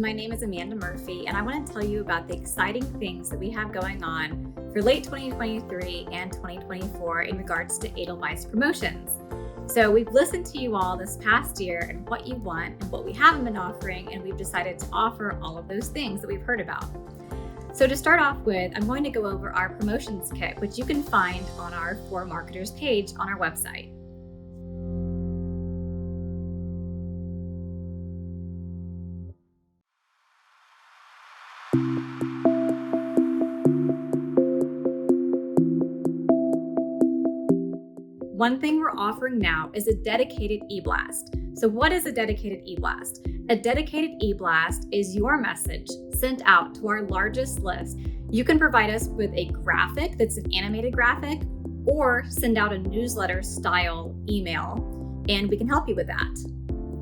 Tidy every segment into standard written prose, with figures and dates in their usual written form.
my name is Amanda Murphy, and I want to tell you about the exciting things that we have going on for late 2023 and 2024 in regards to Edelweiss promotions. So we've listened to you all this past year and what you want and what we haven't been offering, and we've decided to offer all of those things that we've heard about. So to start off with, I'm going to go over our promotions kit, which you can find on our For Marketers page on our website. One thing we're offering now is a dedicated e-blast. So what is a dedicated e-blast? A dedicated e-blast is your message sent out to our largest list. You can provide us with a graphic that's an animated graphic, or send out a newsletter style email, and we can help you with that.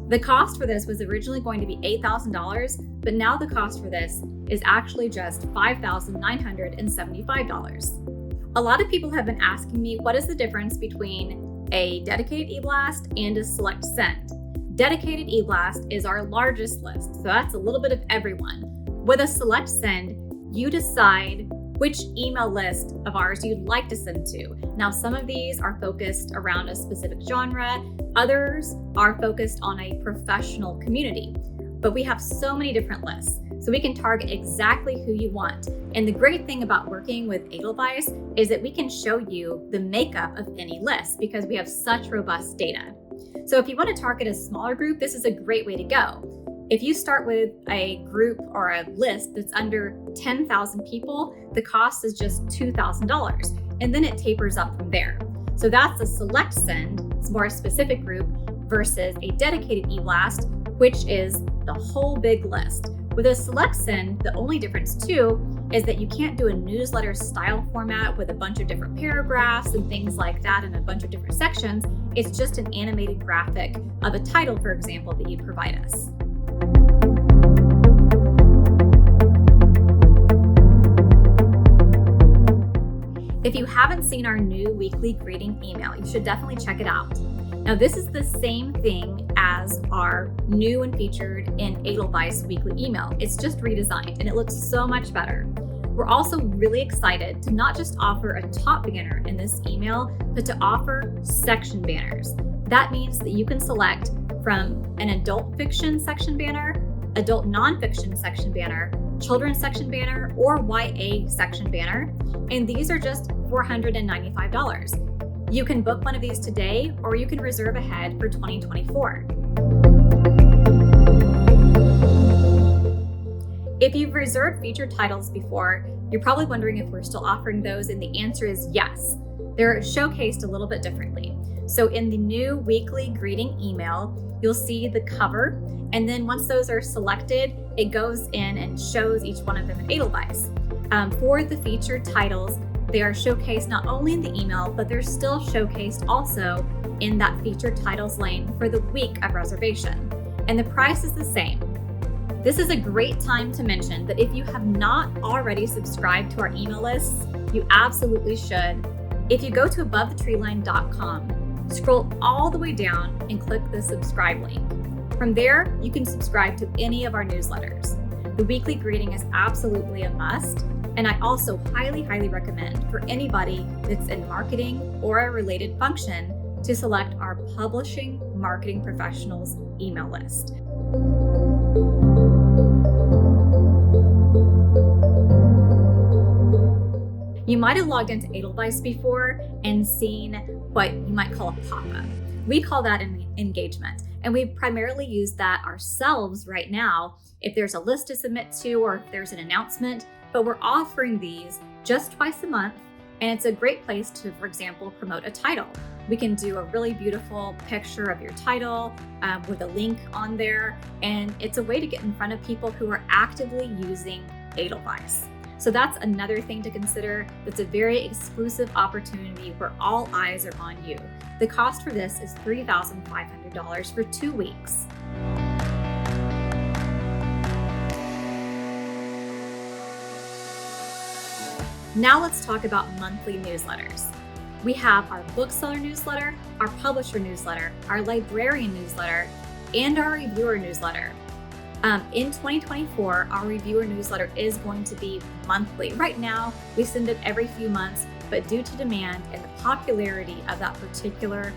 The cost for this was originally going to be $8,000, but now the cost for this is actually just $5,975. A lot of people have been asking me, what is the difference between a dedicated e-blast and a select send? Dedicated e-blast is our largest list, so that's a little bit of everyone. With a select send, you decide which email list of ours you'd like to send to. Now, some of these are focused around a specific genre, others are focused on a professional community, but we have so many different lists, so we can target exactly who you want. And the great thing about working with Edelweiss is that we can show you the makeup of any list because we have such robust data. So if you want to target a smaller group, this is a great way to go. If you start with a group or a list that's under 10,000 people, the cost is just $2,000, and then it tapers up from there. So that's a select send, it's more a specific group, versus a dedicated e-blast, which is the whole big list. With a select send, the only difference too is that you can't do a newsletter style format with a bunch of different paragraphs and things like that in a bunch of different sections. It's just an animated graphic of a title, for example, that you'd provide us. If you haven't seen our new weekly greeting email, you should definitely check it out. Now, this is the same thing as our new and featured in Edelweiss weekly email. It's just redesigned and it looks so much better. We're also really excited to not just offer a top banner in this email, but to offer section banners. That means that you can select from an adult fiction section banner, adult nonfiction section banner, children's section banner, or YA section banner. And these are just $495. You can book one of these today, or you can reserve ahead for 2024. If you've reserved featured titles before, you're probably wondering if we're still offering those, and the answer is yes. They're showcased a little bit differently. So in the new weekly greeting email, you'll see the cover, and then once those are selected, it goes in and shows each one of them in Edelweiss. For the featured titles, they are showcased not only in the email, but they're still showcased also in that featured titles lane for the week of reservation. And the price is the same. This is a great time to mention that if you have not already subscribed to our email lists, you absolutely should. If you go to aboventhetreeline.com, scroll all the way down and click the subscribe link. From there, you can subscribe to any of our newsletters. The weekly greeting is absolutely a must. And I also highly recommend for anybody that's in marketing or a related function to select our Publishing Marketing Professionals email list. You might have logged into Edelweiss before and seen what you might call a pop-up. We call that an engagement, and we primarily use that ourselves right now if there's a list to submit to or if there's an announcement. But we're offering these just twice a month, and it's a great place to, for example, promote a title. We can do a really beautiful picture of your title with a link on there, and it's a way to get in front of people who are actively using Edelweiss. So that's another thing to consider. That's a very exclusive opportunity where all eyes are on you. The cost for this is $3,500 for 2 weeks. Now let's talk about monthly newsletters. We have our bookseller newsletter, our publisher newsletter, our librarian newsletter, and our reviewer newsletter. In 2024, our reviewer newsletter is going to be monthly. Right now, we send it every few months, but due to demand and the popularity of that particular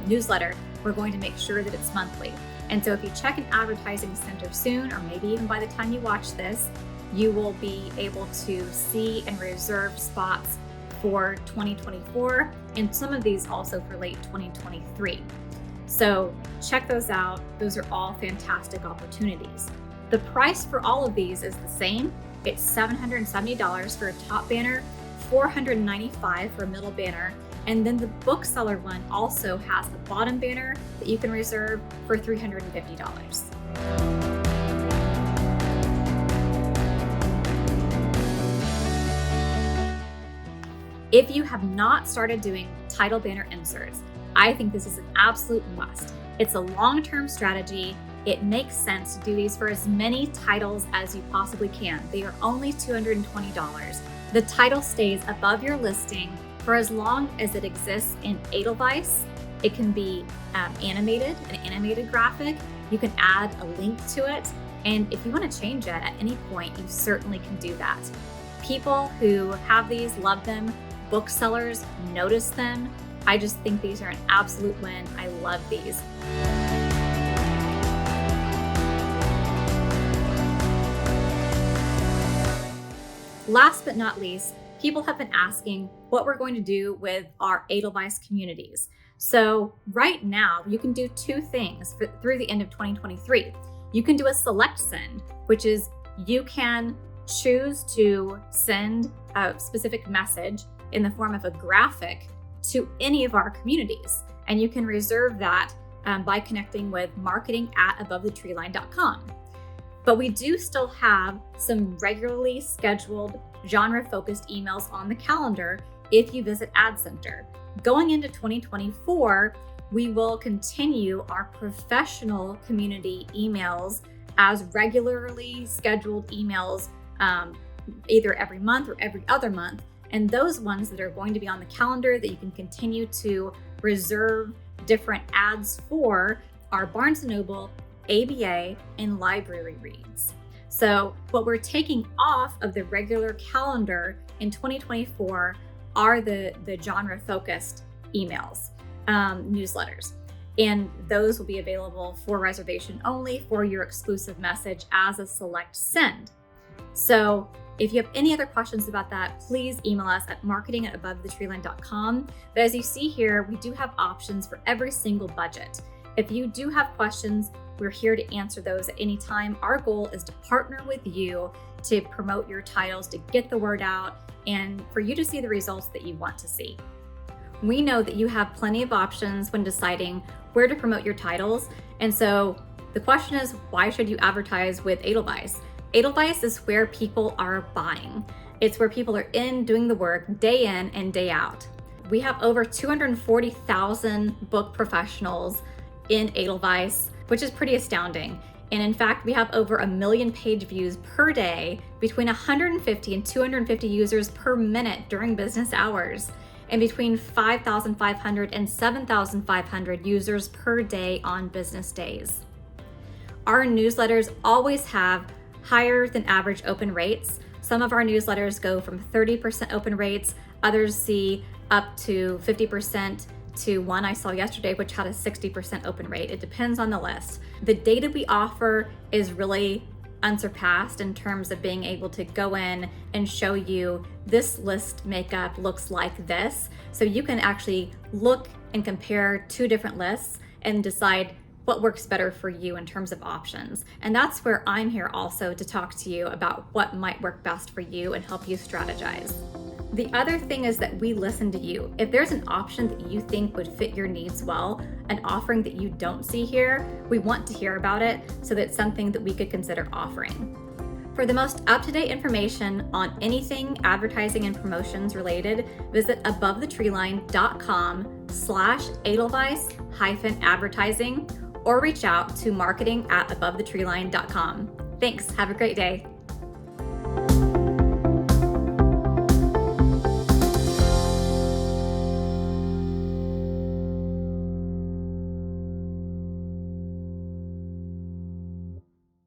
newsletter, we're going to make sure that it's monthly. And so if you check an advertising center soon, or maybe even by the time you watch this, you will be able to see and reserve spots for 2024, and some of these also for late 2023. So check those out. Those are all fantastic opportunities. The price for all of these is the same. It's $770 for a top banner, $495 for a middle banner, and then the bookseller one also has the bottom banner that you can reserve for $350. If you have not started doing title banner inserts, I think this is an absolute must. It's a long-term strategy. It makes sense to do these for as many titles as you possibly can. They are only $220. The title stays above your listing for as long as it exists in Edelweiss. It can be animated, an animated graphic. You can add a link to it. And if you want to change it at any point, you certainly can do that. People who have these love them. Booksellers notice them. I just think these are an absolute win. I love these. Last but not least, people have been asking what we're going to do with our Edelweiss communities. So right now, you can do two things through the end of 2023. You can do a select send, which is you can choose to send a specific message in the form of a graphic to any of our communities. And you can reserve that by connecting with marketing@abovethetreeline.com. But we do still have some regularly scheduled genre-focused emails on the calendar if you visit Ad Center. Going into 2024, we will continue our professional community emails as regularly scheduled emails, either every month or every other month. And those ones that are going to be on the calendar that you can continue to reserve different ads for are Barnes & Noble, ABA, and library reads. So what we're taking off of the regular calendar in 2024 are the genre-focused emails, newsletters. And those will be available for reservation only for your exclusive message as a select send. So if you have any other questions about that, please email us at marketing@abovethetreeline.com. But as you see here, we do have options for every single budget. If you do have questions, we're here to answer those at any time. Our goal is to partner with you to promote your titles, to get the word out, and for you to see the results that you want to see. We know that you have plenty of options when deciding where to promote your titles. And so the question is, why should you advertise with Edelweiss? Edelweiss is where people are buying. It's where people are doing the work day in and day out. We have over 240,000 book professionals in Edelweiss, which is pretty astounding. And in fact, we have over 1 million page views per day, between 150 and 250 users per minute during business hours, and between 5,500 and 7,500 users per day on business days. Our newsletters always have higher than average open rates. Some of our newsletters go from 30% open rates, others see up to 50%, to one I saw yesterday, which had a 60% open rate. It depends on the list. The data we offer is really unsurpassed in terms of being able to go in and show you this list makeup looks like this. So you can actually look and compare two different lists and decide what works better for you in terms of options. And that's where I'm here also to talk to you about what might work best for you and help you strategize. The other thing is that we listen to you. If there's an option that you think would fit your needs well, an offering that you don't see here, we want to hear about it so that it's something that we could consider offering. For the most up-to-date information on anything advertising and promotions related, visit abovethetreeline.com/Edelweiss-advertising or reach out to marketing@abovethetreeline.com. Thanks. Have a great day.